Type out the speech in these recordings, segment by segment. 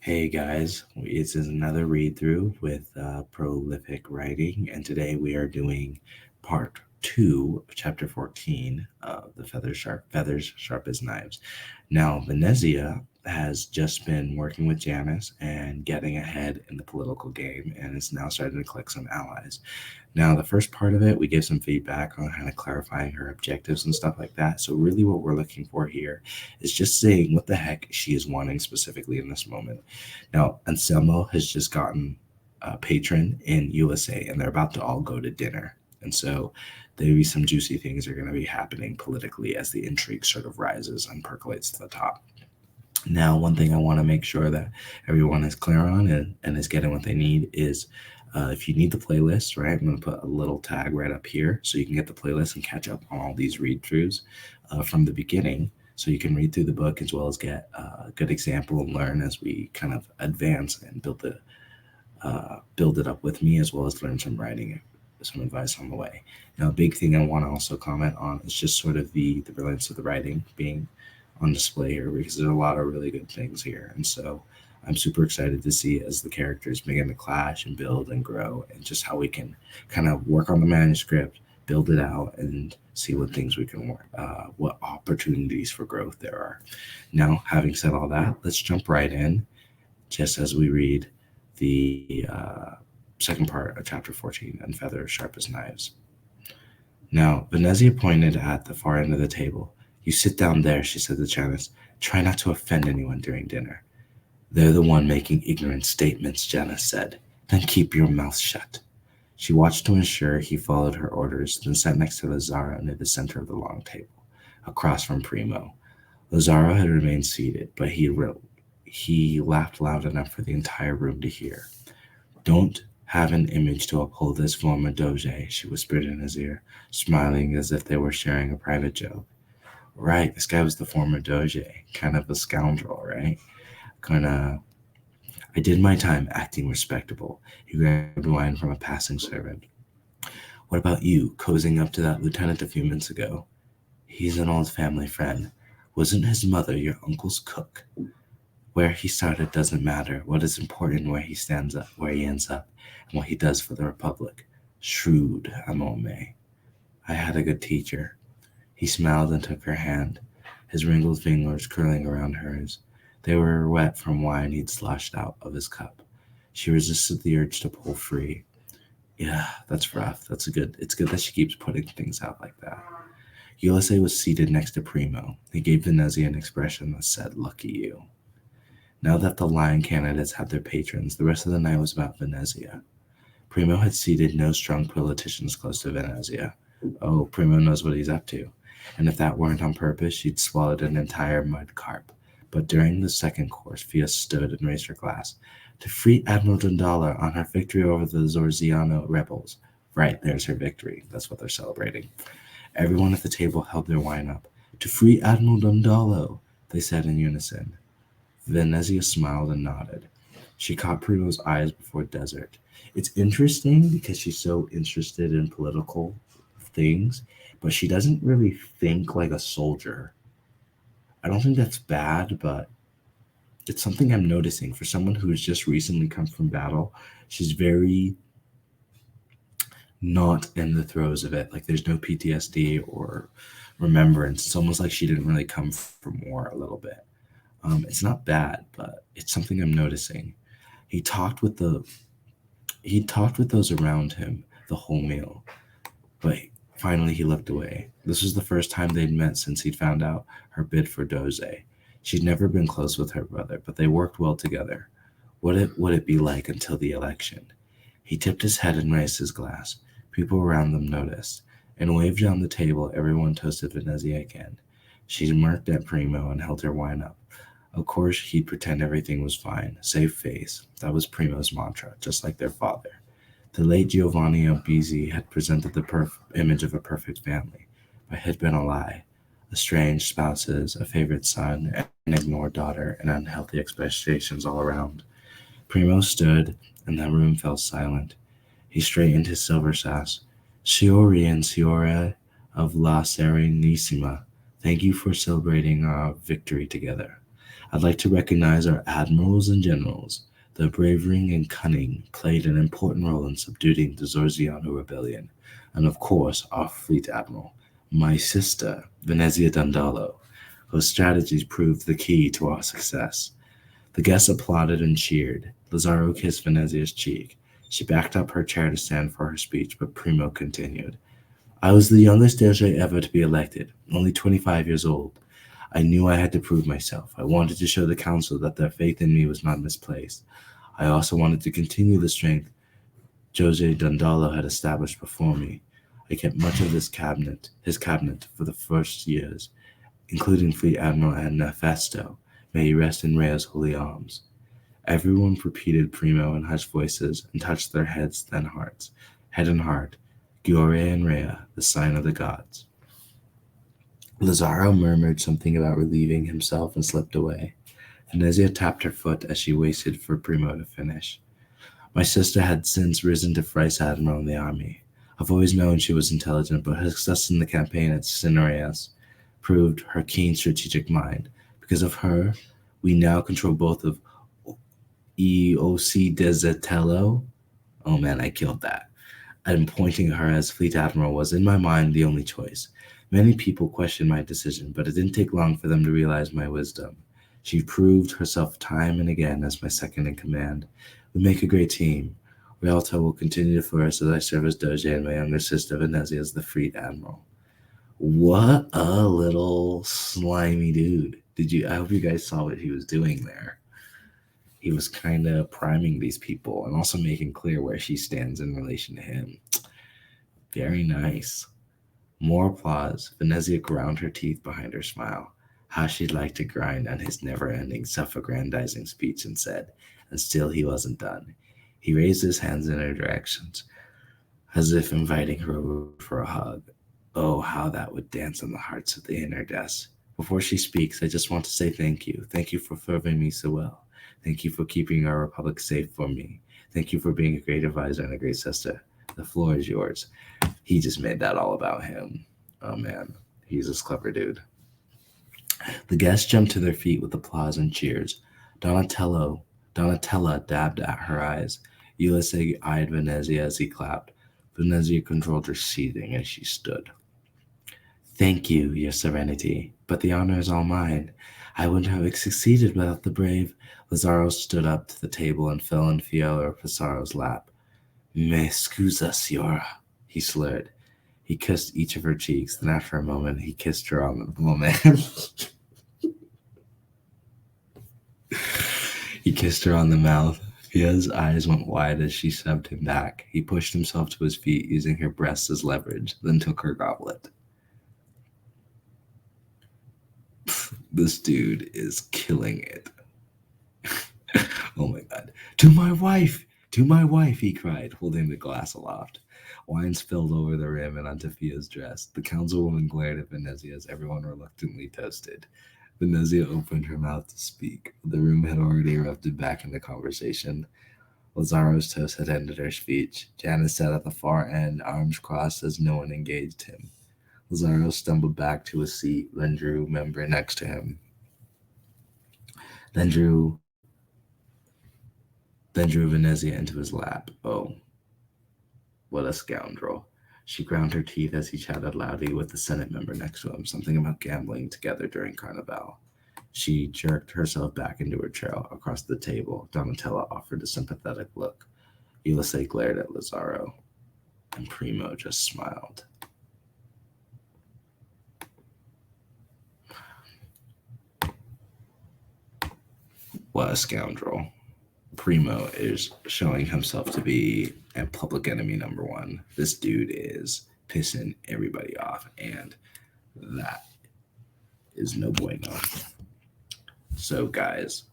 Hey guys, this is another read through with Pro-Lit-Fic writing, and today we are doing part 2 of chapter 14 of the Feathers Sharp as Knives. Now, Venezia has just been working with Janice and getting ahead in the political game, and is now starting to collect some allies. Now, the first part of it, we gave some feedback on kind of clarifying her objectives and stuff like that. So, really, what we're looking for here is just saying what the heck she is wanting specifically in this moment. Now, Anselmo has just gotten a patron in USA, and they're about to all go to dinner. And so, maybe some juicy things are going to be happening politically as the intrigue sort of rises and percolates to the top. Now, one thing I want to make sure that everyone is clear on and is getting what they need is if you need the playlist, right, I'm going to put a little tag right up here so you can get the playlist and catch up on all these read throughs from the beginning. So you can read through the book as well as get a good example and learn as we kind of advance and build it up with me, as well as learn some writing, some advice on the way. Now, a big thing I want to also comment on is just sort of the brilliance of the writing being on display here, because there's a lot of really good things here. And so I'm super excited to see as the characters begin to clash and build and grow, and just how we can kind of work on the manuscript, build it out, and see what things we can work, what opportunities for growth there are. Now, having said all that, let's jump right in, just as we read the second part of chapter 14, and Feathers Sharp as Knives. Now, Venezia pointed at the far end of the table. "You sit down there," she said to Janice. "Try not to offend anyone during dinner." "They're the one making ignorant statements," Janice said. "Then keep your mouth shut." She watched to ensure he followed her orders, then sat next to Lazaro near the center of the long table, across from Primo. Lazaro had remained seated, but he laughed loud enough for the entire room to hear. "Don't have an image to uphold this former doge," she whispered in his ear, smiling as if they were sharing a private joke. Right, this guy was the former doge, kind of a scoundrel, right? I did my time acting respectable. He grabbed wine from a passing servant. "What about you, cozying up to that lieutenant a few minutes ago?" "He's an old family friend. Wasn't his mother your uncle's cook?" "Where he started doesn't matter. What is important where he ends up, and what he does for the Republic. Shrewd, Amome. I had a good teacher." He smiled and took her hand, his wrinkled fingers curling around hers. They were wet from wine he'd sloshed out of his cup. She resisted the urge to pull free. "Yeah, that's rough. It's good that she keeps putting things out like that." Ulysses was seated next to Primo. He gave Venezia an expression that said, "Lucky you." Now that the lion candidates had their patrons, the rest of the night was about Venezia. Primo had seated no strong politicians close to Venezia. Oh, Primo knows what he's up to. And if that weren't on purpose, she'd swallowed an entire mud carp. But during the second course, Fia stood and raised her glass. "To free Admiral Dundala on her victory over the Zorziano rebels." Right, there's her victory. That's what they're celebrating. Everyone at the table held their wine up. "To free Admiral Dundalo," they said in unison. Venezia smiled and nodded. She caught Primo's eyes before Desert. It's interesting because she's so interested in political things, but she doesn't really think like a soldier. I don't think that's bad, but it's something I'm noticing. For someone who has just recently come from battle, she's very not in the throes of it. Like, there's no PTSD or remembrance. It's almost like she didn't really come from war a little bit. It's not bad, but it's something I'm noticing. He talked with those around him the whole meal, but finally he looked away. This was the first time they'd met since he'd found out her bid for Doze. She'd never been close with her brother, but they worked well together. What would it be like until the election? He tipped his head and raised his glass. People around them noticed. And waved down the table, everyone toasted Venezia again. She smirked at Primo and held her wine up. Of course, he'd pretend everything was fine. Save face. That was Primo's mantra, just like their father. The late Giovanni Albizzi had presented the image of a perfect family, but had been a lie. Estranged spouses, a favorite son, an ignored daughter, and unhealthy expectations all around. Primo stood, and the room fell silent. He straightened his silver sash. "Signori and Signore of La Serenissima, thank you for celebrating our victory together. I'd like to recognize our admirals and generals. Their bravery and cunning played an important role in subduing the Zorziano rebellion, and of course, our fleet admiral, my sister, Venezia Dandalo, whose strategies proved the key to our success. The guests applauded and cheered. Lazaro kissed Venezia's cheek. She backed up her chair to stand for her speech, but Primo continued. I was the youngest Doge ever to be elected, only 25 years old. I knew I had to prove myself. I wanted to show the council that their faith in me was not misplaced. I also wanted to continue the strength Jose Dandalo had established before me. I kept much of his cabinet, for the first years, including Fleet Admiral Anafesto. May he rest in Rhea's holy arms. Everyone repeated Primo in hushed voices and touched their heads, then hearts. Head and heart, Giore and Rhea, the sign of the gods. Lazaro murmured something about relieving himself and slipped away. Venezia tapped her foot as she waited for Primo to finish. My sister had since risen to Vice Admiral in the army. I've always known she was intelligent, but her success in the campaign at Cinereas proved her keen strategic mind. Because of her, we now control both of EOC Dezetello. Oh man, I killed that. And appointing her as Fleet Admiral was, in my mind, the only choice. Many people questioned my decision, but it didn't take long for them to realize my wisdom. She proved herself time and again as my second in command. We make a great team. Rialto will continue to flourish as I serve as Doge and my younger sister Venezia as the Fleet Admiral. What a little slimy dude. I hope you guys saw what he was doing there. He was kind of priming these people and also making clear where she stands in relation to him. Very nice. More applause. Venezia ground her teeth behind her smile. How she'd like to grind on his never-ending self-aggrandizing speech and said, and still he wasn't done. He raised his hands in her directions, as if inviting her over for a hug. Oh, how that would dance on the hearts of the inner desk. Before she speaks, I just want to say thank you. Thank you for serving me so well. Thank you for keeping our republic safe for me. Thank you for being a great advisor and a great sister. The floor is yours. He just made that all about him. Oh man, he's this clever dude. The guests jumped to their feet with applause and cheers. Donatella dabbed at her eyes. Ulysses eyed Venezia as he clapped. Venezia controlled her seething as she stood. Thank you, your serenity, but the honor is all mine. I wouldn't have succeeded without the brave. Lazaro stood up to the table and fell in Fiora Pisaro's lap. Me scusa, signora, he slurred. He kissed each of her cheeks, then after a moment, he kissed her on the moment. He kissed her on the mouth. Fia's eyes went wide as she shoved him back. He pushed himself to his feet, using her breasts as leverage, then took her goblet. This dude is killing it. Oh my god. To my wife! To my wife, he cried, holding the glass aloft. Wine spilled over the rim and onto Fia's dress. The councilwoman glared at Venezia as everyone reluctantly toasted. Venezia opened her mouth to speak. The room had already erupted back into conversation. Lazaro's toast had ended her speech. Janice sat at the far end, arms crossed as no one engaged him. Lazaro stumbled back to his seat, then drew member next to him. Then drew Venezia into his lap. Oh, what a scoundrel. She ground her teeth as he chatted loudly with the Senate member next to him, something about gambling together during Carnival. She jerked herself back into her chair across the table. Donatella offered a sympathetic look. Ulysses glared at Lazaro, and Primo just smiled. What a scoundrel. Primo is showing himself to be a public enemy number one. This dude is pissing everybody off, and that is no bueno. So, guys,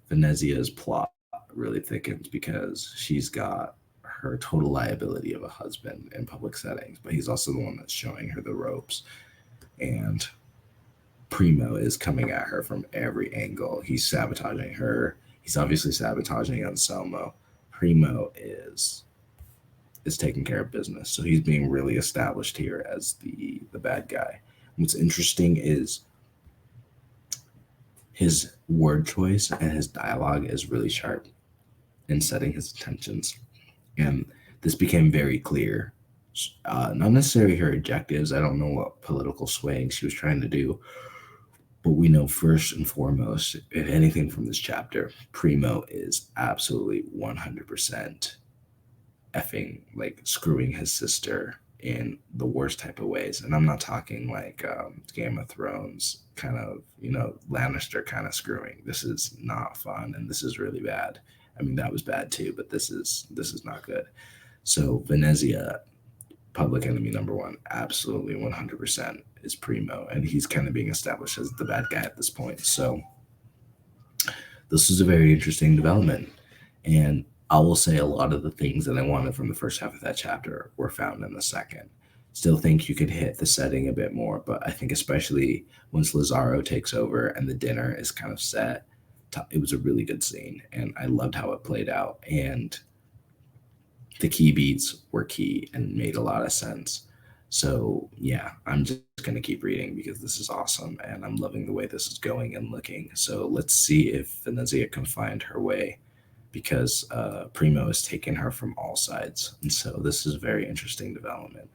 Venezia's plot really thickens because she's got her total liability of a husband in public settings, but he's also the one that's showing her the ropes. And Primo is coming at her from every angle. He's sabotaging her. He's obviously sabotaging Anselmo. Primo is taking care of business. So he's being really established here as the bad guy. What's interesting is his word choice and his dialogue is really sharp in setting his intentions. And this became very clear. Not necessarily her objectives. I don't know what political swaying she was trying to do, but we know first and foremost, if anything from this chapter, Primo is absolutely 100% effing like screwing his sister in the worst type of ways. And I'm not talking like Game of Thrones kind of, Lannister kind of screwing. This is not fun, and this is really bad. I mean, that was bad too, but this is not good. So Venezia, public enemy number one, absolutely 100% is Primo, and he's kind of being established as the bad guy at this point. So this is a very interesting development, and I will say a lot of the things that I wanted from the first half of that chapter were found in the second. Still think you could hit the setting a bit more, but I think especially once Lazaro takes over and the dinner is kind of set, it was a really good scene, and I loved how it played out. And the key beats were key and made a lot of sense. So yeah, I'm just going to keep reading because this is awesome, and I'm loving the way this is going and looking. So let's see if Venezia can find her way, because Primo is taking her from all sides. And so this is a very interesting development.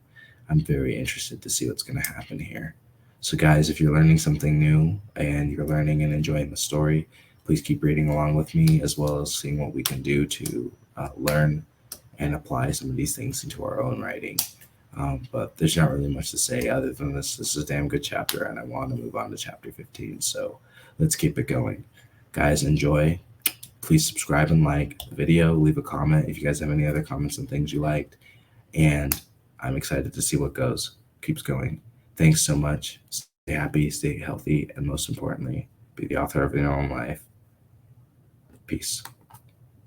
I'm very interested to see what's going to happen here. So guys, if you're learning something new and you're learning and enjoying the story, please keep reading along with me, as well as seeing what we can do to learn and apply some of these things into our own writing. But there's not really much to say other than this is a damn good chapter, and I want to move on to chapter 15. So let's keep it going. Guys, enjoy. Please subscribe and like the video. Leave a comment if you guys have any other comments and things you liked. And I'm excited to see what keeps going. Thanks so much. Stay happy, stay healthy, and most importantly, be the author of your own life. Peace.